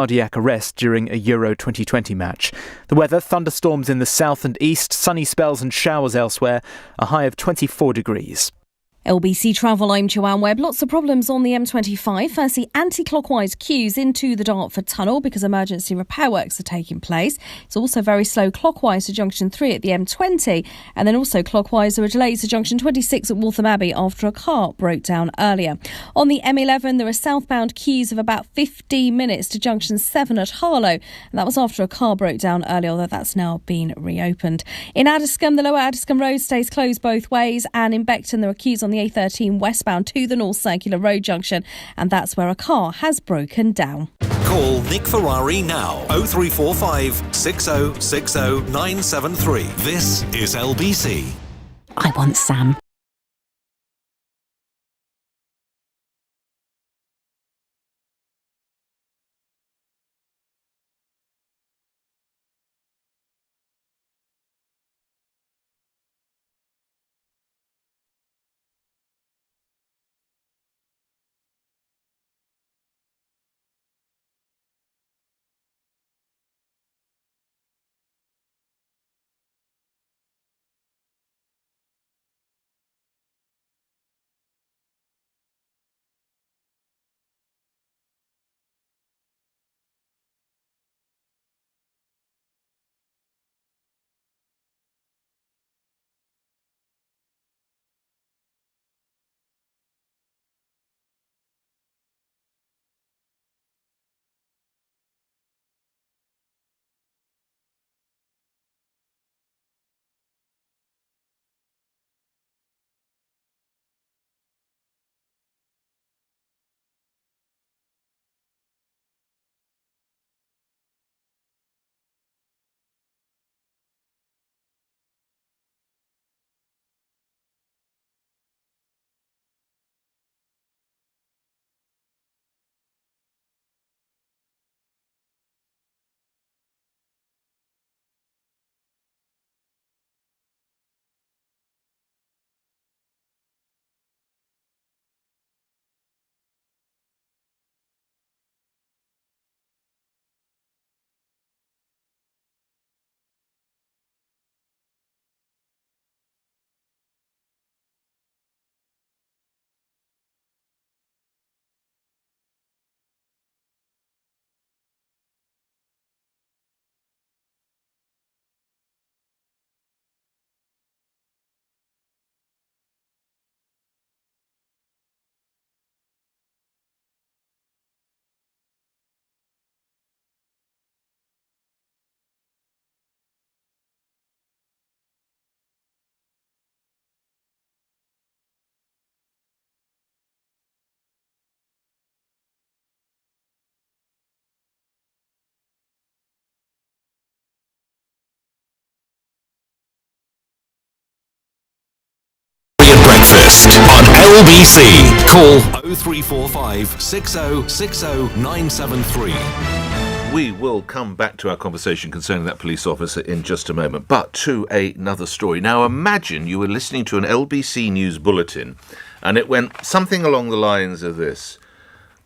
cardiac arrest during a Euro 2020 match. The weather: thunderstorms in the south and east, sunny spells and showers elsewhere, a high of 24 degrees. LBC Travel, I'm Joanne Webb. Lots of problems on the M25. Firstly, anti-clockwise queues into the Dartford Tunnel because emergency repair works are taking place. It's also very slow clockwise to Junction 3 at the M20. And then also clockwise there are delays to Junction 26 at Waltham Abbey after a car broke down earlier. On the M11, there are southbound queues of about 15 minutes to Junction 7 at Harlow. And that was after a car broke down earlier, although that's now been reopened. In Addiscombe, the lower Addiscombe Road stays closed both ways. And in Beckton, there are queues on the A13 westbound to the North Circular Road junction, and that's where a car has broken down. Call Nick Ferrari now. 0345 6060 973. This is LBC. I want Sam. Breakfast on LBC. Call 0345 6060 973. We will come back to our conversation concerning that police officer in just a moment, but to another story. Now, imagine you were listening to an LBC News bulletin and it went something along the lines of this.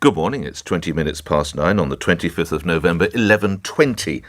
Good morning, it's 20 minutes past 9 on the 25th of November, 11:20.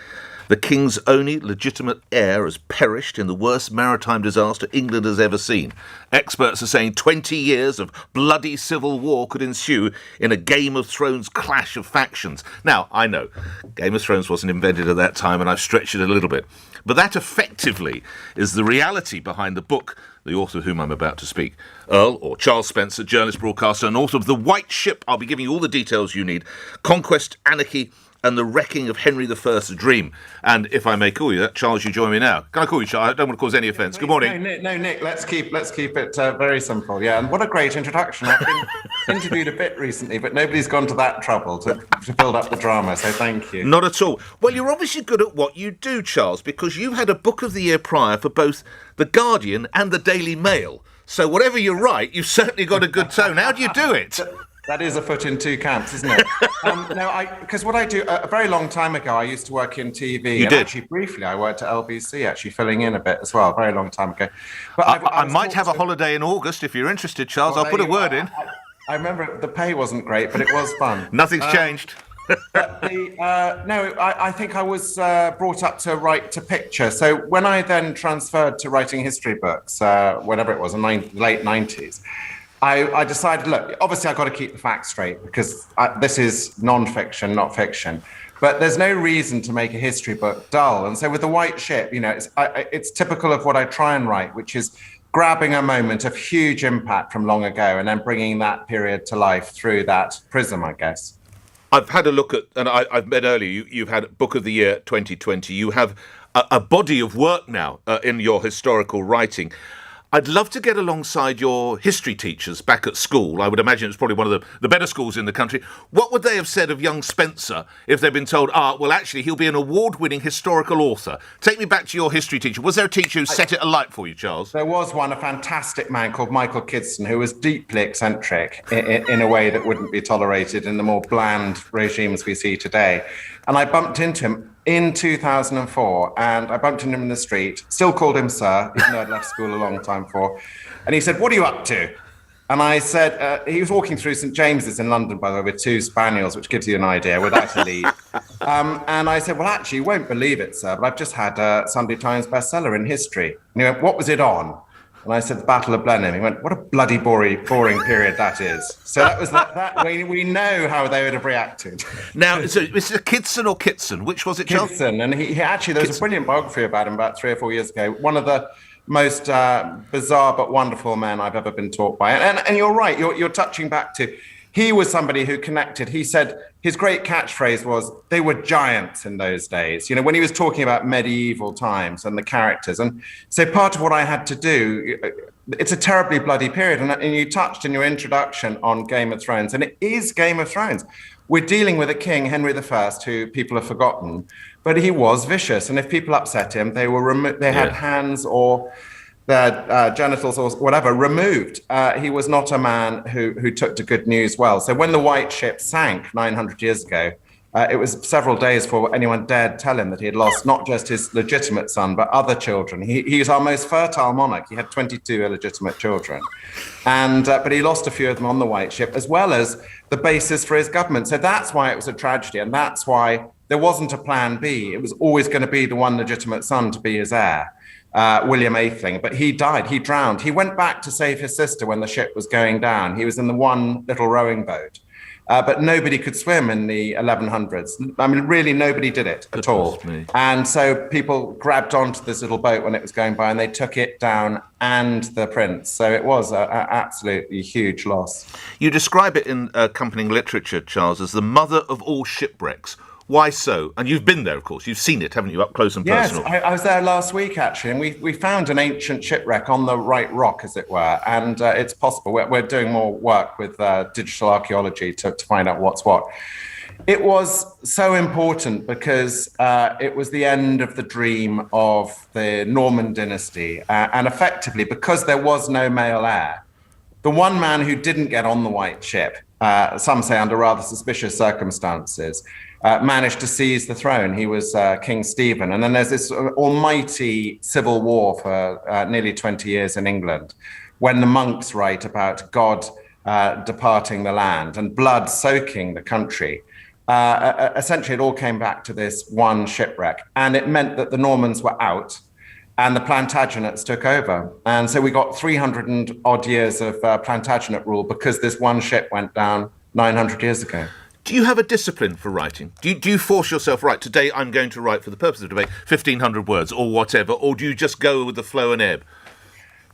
The King's only legitimate heir has perished in the worst maritime disaster England has ever seen. Experts are saying 20 years of bloody civil war could ensue in a Game of Thrones clash of factions. Now, I know, Game of Thrones wasn't invented at that time and I've stretched it a little bit. But that effectively is the reality behind the book, the author of whom I'm about to speak. Earl, or Charles Spencer, journalist, broadcaster, and author of The White Ship. I'll be giving you all the details you need. Conquest, Anarchy, and the Wrecking of Henry I's Dream. And if I may call you that, Charles, you join me now. Can I call you Charles? I don't want to cause any offence. Good morning. No, Nick, let's keep it very simple. Yeah, and what a great introduction. I've been interviewed a bit recently, but nobody's gone to that trouble to build up the drama, so thank you. Not at all. Well, you're obviously good at what you do, Charles, because you had a Book of the Year prior for both The Guardian and the Daily Mail. So whatever you write, you've certainly got a good tone. How do you do it? That is a foot in two camps, isn't it? Because what I do, a very long time ago, I used to work in TV. You did? Actually, briefly, I worked at LBC, actually filling in a bit as well, a very long time ago. But I might have a holiday in August if you're interested, Charles. I'll put a word in. I remember the pay wasn't great, but it was fun. Nothing's changed. But I think I was brought up to write to picture. So when I then transferred to writing history books, whenever it was, in the late 90s, I decided, look, obviously I've got to keep the facts straight because this is non-fiction, not fiction. But there's no reason to make a history book dull. And so with The White Ship, it's typical of what I try and write, which is grabbing a moment of huge impact from long ago and then bringing that period to life through that prism, I guess. I've had a look at, and I've read earlier, you've had Book of the Year 2020. You have a body of work now in your historical writing. I'd love to get alongside your history teachers back at school. I would imagine it's probably one of the better schools in the country. What would they have said of young Spencer if they'd been told, well, actually, he'll be an award-winning historical author? Take me back to your history teacher. Was there a teacher who set it alight for you, Charles? There was one, a fantastic man called Michael Kidson, who was deeply eccentric in a way that wouldn't be tolerated in the more bland regimes we see today. And I bumped into him in 2004, and I bumped into him in the street, still called him sir, even though I'd left school a long time before. And he said, "What are you up to?" And I said, he was walking through St. James's in London, by the way, with two spaniels, which gives you an idea, without a lead. And I said, "Well, actually, you won't believe it, sir, but I've just had a Sunday Times bestseller in history." And he went, "What was it on?" And I said, "The Battle of Blenheim." He went, "What a bloody boring period that is." So that was that we know how they would have reacted. Now, so is it Kidson or Kitson? Which was it, Charles? Kidson. And he actually, there was a brilliant biography about him about 3 or 4 years ago. One of the most bizarre but wonderful men I've ever been taught by. And you're right, you're touching back to, he was somebody who connected. He said his great catchphrase was, they were giants in those days, when he was talking about medieval times and the characters. And so part of what I had to do, it's a terribly bloody period. And you touched in your introduction on Game of Thrones, and it is Game of Thrones. We're dealing with a king, Henry I, who people have forgotten, but he was vicious. And if people upset him, they had hands or their genitals or whatever removed. He was not a man who took to good news well. So when the White Ship sank 900 years ago, it was several days before anyone dared tell him that he had lost not just his legitimate son, but other children. He was our most fertile monarch. He had 22 illegitimate children. But he lost a few of them on the White Ship, as well as the basis for his government. So that's why it was a tragedy. And that's why there wasn't a plan B. It was always going to be the one legitimate son to be his heir. William Atheling, but he died, he drowned. He went back to save his sister when the ship was going down. He was in the one little rowing boat, but nobody could swim in the 1100s. I mean, really, nobody did it at all. And so people grabbed onto this little boat when it was going by, and they took it down and the prince. So it was an absolutely huge loss. You describe it in accompanying literature, Charles, as the mother of all shipwrecks. Why so? And you've been there, of course. You've seen it, haven't you, up close and personal? Yes, I was there last week, actually, and we found an ancient shipwreck on the right rock, as it were, and it's possible. We're doing more work with digital archaeology to find out what's what. It was so important because it was the end of the dream of the Norman dynasty, and effectively, because there was no male heir, the one man who didn't get on the White Ship, some say under rather suspicious circumstances, managed to seize the throne. He was King Stephen. And then there's this almighty civil war for nearly 20 years in England, when the monks write about God departing the land and blood soaking the country. Essentially, it all came back to this one shipwreck. And it meant that the Normans were out and the Plantagenets took over. And so we got 300 and odd years of Plantagenet rule because this one ship went down 900 years ago. Do you have a discipline for writing? Do you force yourself, right, today I'm going to write, for the purpose of debate, 1,500 words or whatever, or do you just go with the flow and ebb?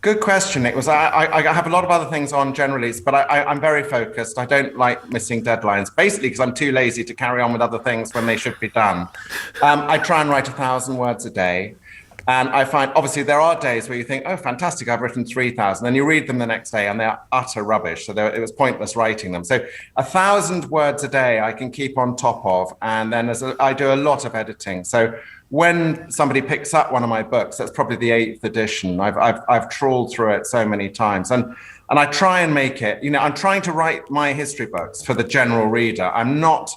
Good question. It was. I have a lot of other things on generally, but I'm very focused. I don't like missing deadlines, basically because I'm too lazy to carry on with other things when they should be done. I try and write 1,000 words a day. And I find, obviously, there are days where you think, oh, fantastic, I've written 3,000. Then you read them the next day and they're utter rubbish. So it was pointless writing them. So 1,000 words a day I can keep on top of. And then I do a lot of editing. So when somebody picks up one of my books, that's probably the 8th edition. I've trawled through it so many times. And I try and make it, I'm trying to write my history books for the general reader. I'm not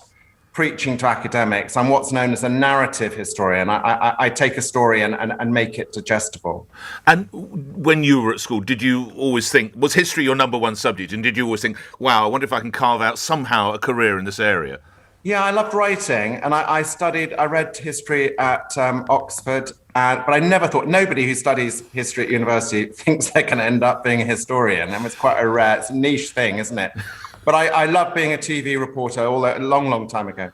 preaching to academics. I'm what's known as a narrative historian. I take a story and make it digestible. And when you were at school, did you always think, was history your number one subject? And did you always think, wow, I wonder if I can carve out somehow a career in this area? Yeah, I loved writing, and I read history at Oxford, but I never thought, nobody who studies history at university thinks they can end up being a historian. And it's quite it's a niche thing, isn't it? But I loved being a TV reporter a long, long time ago.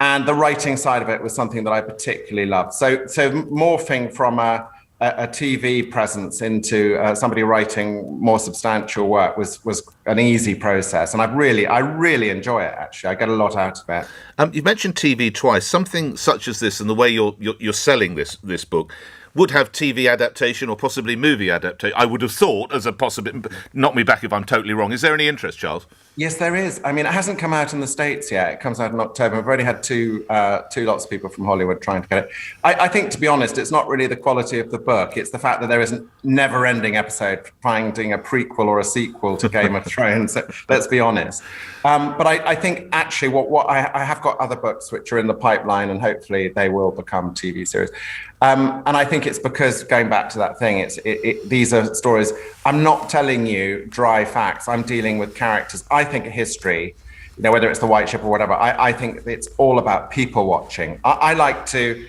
And the writing side of it was something that I particularly loved. So morphing from a TV presence into somebody writing more substantial work was an easy process, and I really enjoy it. Actually, I get a lot out of it. You mentioned TV twice. Something such as this, and the way you're selling this book, would have TV adaptation or possibly movie adaptation. I would have thought as a possibility. Knock me back if I'm totally wrong. Is there any interest, Charles? Yes, there is. I mean, it hasn't come out in the States yet. It comes out in October. We've already had two lots of people from Hollywood trying to get it. I think, to be honest, it's not really the quality of the book. It's the fact that there is a never-ending episode finding a prequel or a sequel to Game of Thrones. So, let's be honest. But I think, actually, what I have got other books which are in the pipeline, and hopefully they will become TV series. And I think it's because, going back to that thing, these are stories. I'm not telling you dry facts. I'm dealing with characters. I think history, whether it's the White Ship or whatever, I think it's all about people watching. I like to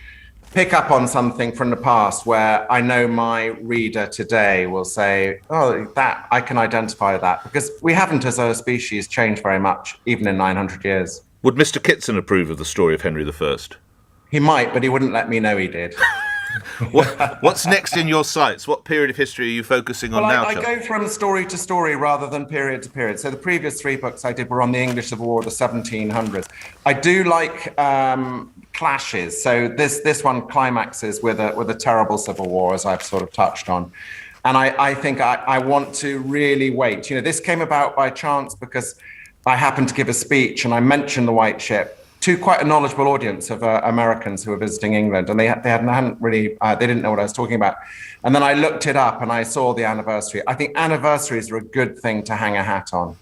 pick up on something from the past where I know my reader today will say, oh, that I can identify that, because we haven't as a species changed very much, even in 900 years. Would Mr. Kitson approve of the story of Henry I? He might, but he wouldn't let me know he did. What's next in your sights? What period of history are you focusing on now? I go from story to story rather than period to period. So the previous 3 books I did were on the English Civil War, the 1700s. I do like clashes. So this one climaxes with a terrible civil war, as I've sort of touched on. And I think I want to really wait. This came about by chance because I happened to give a speech and I mentioned the White Ship to quite a knowledgeable audience of Americans who were visiting England, and they didn't know what I was talking about. And then I looked it up and I saw the anniversary. I think anniversaries are a good thing to hang a hat on.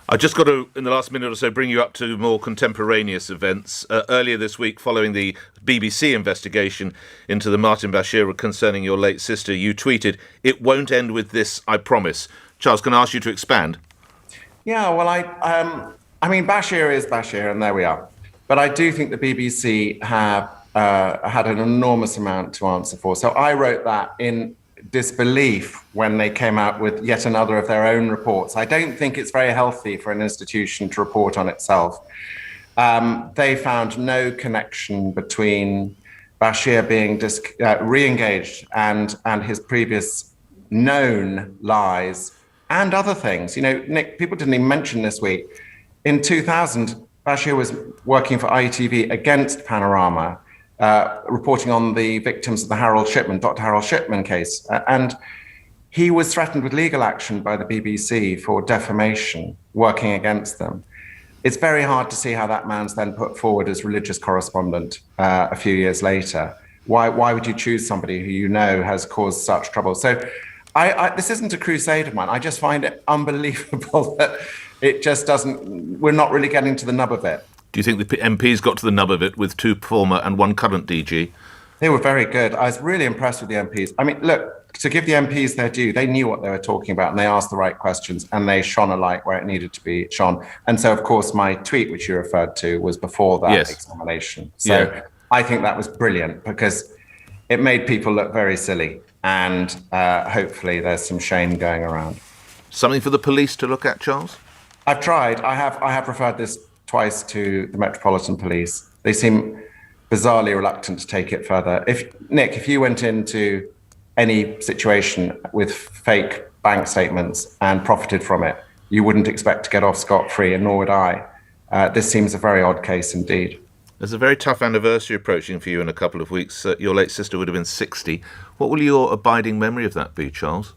I just got to, in the last minute or so, bring you up to more contemporaneous events. Earlier this week, following the BBC investigation into the Martin Bashir concerning your late sister, you tweeted, "It won't end with this, I promise." Charles, can I ask you to expand? Yeah, well, I mean, Bashir is Bashir, and there we are. But I do think the BBC have had an enormous amount to answer for. So I wrote that in disbelief when they came out with yet another of their own reports. I don't think it's very healthy for an institution to report on itself. They found no connection between Bashir being re-engaged and his previous known lies and other things. Nick, people didn't even mention this week. In 2000, Bashir was working for ITV against Panorama, reporting on the victims of the Dr. Harold Shipman case. And he was threatened with legal action by the BBC for defamation, working against them. It's very hard to see how that man's then put forward as religious correspondent a few years later. Why would you choose somebody who has caused such trouble? So this isn't a crusade of mine. I just find it unbelievable that it just we're not really getting to the nub of it. Do you think the MPs got to the nub of it with 2 former and 1 current DG? They were very good. I was really impressed with the MPs. I mean, look, to give the MPs their due, they knew what they were talking about and they asked the right questions and they shone a light where it needed to be shone. And so, of course, my tweet, which you referred to, was before that examination. So I think that was brilliant because it made people look very silly, and hopefully there's some shame going around. Something for the police to look at, Charles? I've tried. I have referred this twice to the Metropolitan Police. They seem bizarrely reluctant to take it further. If you went into any situation with fake bank statements and profited from it, you wouldn't expect to get off scot-free, and nor would I. This seems a very odd case indeed. There's a very tough anniversary approaching for you in a couple of weeks. Your late sister would have been 60. What will your abiding memory of that be, Charles?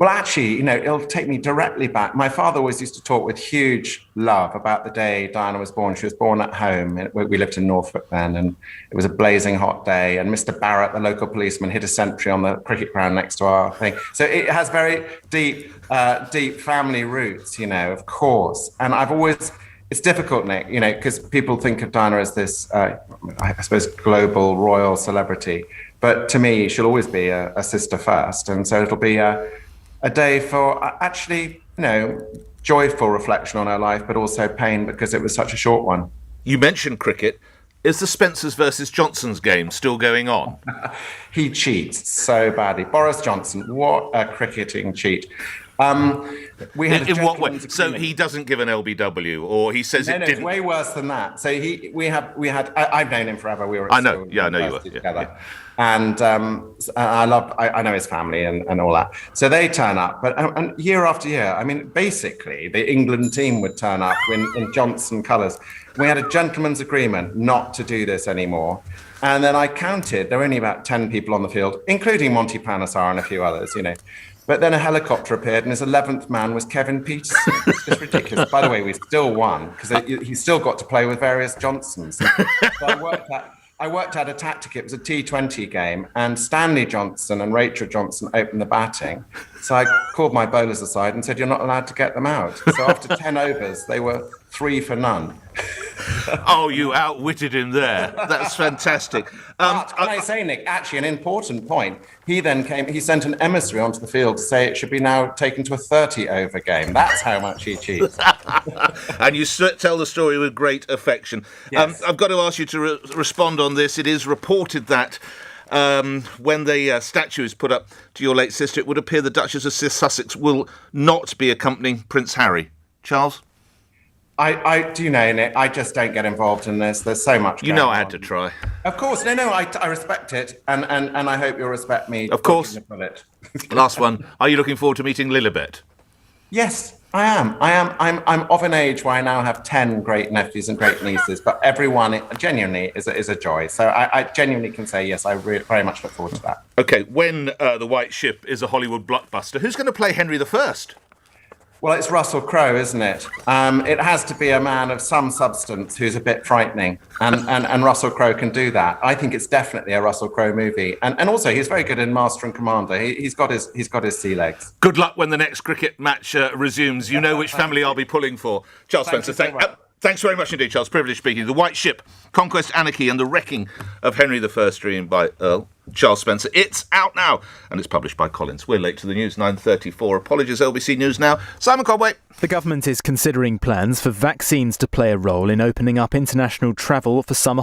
Well, actually, it'll take me directly back. My father always used to talk with huge love about the day Diana was born. She was born at home. We lived in Norfolk then, and it was a blazing hot day. And Mr. Barrett, the local policeman, hit a sentry on the cricket ground next to our thing. So it has very deep family roots, of course. And it's difficult, Nick, because people think of Diana as this, I suppose, global royal celebrity. But to me, she'll always be a sister first. And so it'll be a day for actually, joyful reflection on her life, but also pain because it was such a short one. You mentioned cricket. Is the Spencers versus Johnsons game still going on? He cheats so badly. Boris Johnson, what a cricketing cheat. We had in what way? So he doesn't give an LBW, or he says no, it didn't? It's way worse than that. So we had. I've known him forever. We were. I know. Yeah, I know you were together. Yeah. And I know his family and all that. So they turn up, but and year after year, I mean, basically, the England team would turn up in Johnson colours. We had a gentleman's agreement not to do this anymore. And then I counted, there were only about 10 people on the field, including Monty Panesar and a few others, But then a helicopter appeared, and his 11th man was Kevin Peterson. It's just ridiculous. By the way, we still won, because he still got to play with various Johnsons. So I worked out a tactic. It was a T20 game, and Stanley Johnson and Rachel Johnson opened the batting. So I called my bowlers aside and said, "You're not allowed to get them out." So after 10 overs, they were 3 for none. Oh, you outwitted him there. That's fantastic. Can I say, Nick, actually an important point. He then he sent an emissary onto the field to say it should be now taken to a 30-over game. That's how much he cheats. And you tell the story with great affection. Yes. I've got to ask you to respond on this. It is reported that when the statue is put up to your late sister, it would appear the Duchess of Sussex will not be accompanying Prince Harry. Charles? I do know, Nick. I just don't get involved in this. There's so much. I had to try. Of course, no. I respect it, and I hope you'll respect me. Of course. It. Last one. Are you looking forward to meeting Lilibet? Yes, I am. I'm of an age where I now have 10 great nephews and great nieces, but everyone genuinely is a joy. So I genuinely can say yes. I very much look forward to that. Okay, when The White Ship is a Hollywood blockbuster, who's going to play Henry I? Well, it's Russell Crowe, isn't it? It has to be a man of some substance who's a bit frightening, and Russell Crowe can do that. I think it's definitely a Russell Crowe movie, and also he's very good in Master and Commander. He's got his sea legs. Good luck when the next cricket match resumes. You know which family I'll be pulling for. Charles Spencer, thanks very much indeed, Charles. Privilege speaking. The White Ship, Conquest, Anarchy, and the Wrecking of Henry I, dreamed by Earl Charles Spencer. It's out now, and it's published by Collins. We're late to the news, 9:34. Apologies, LBC News Now. Simon Conway. The government is considering plans for vaccines to play a role in opening up international travel for summer holidays.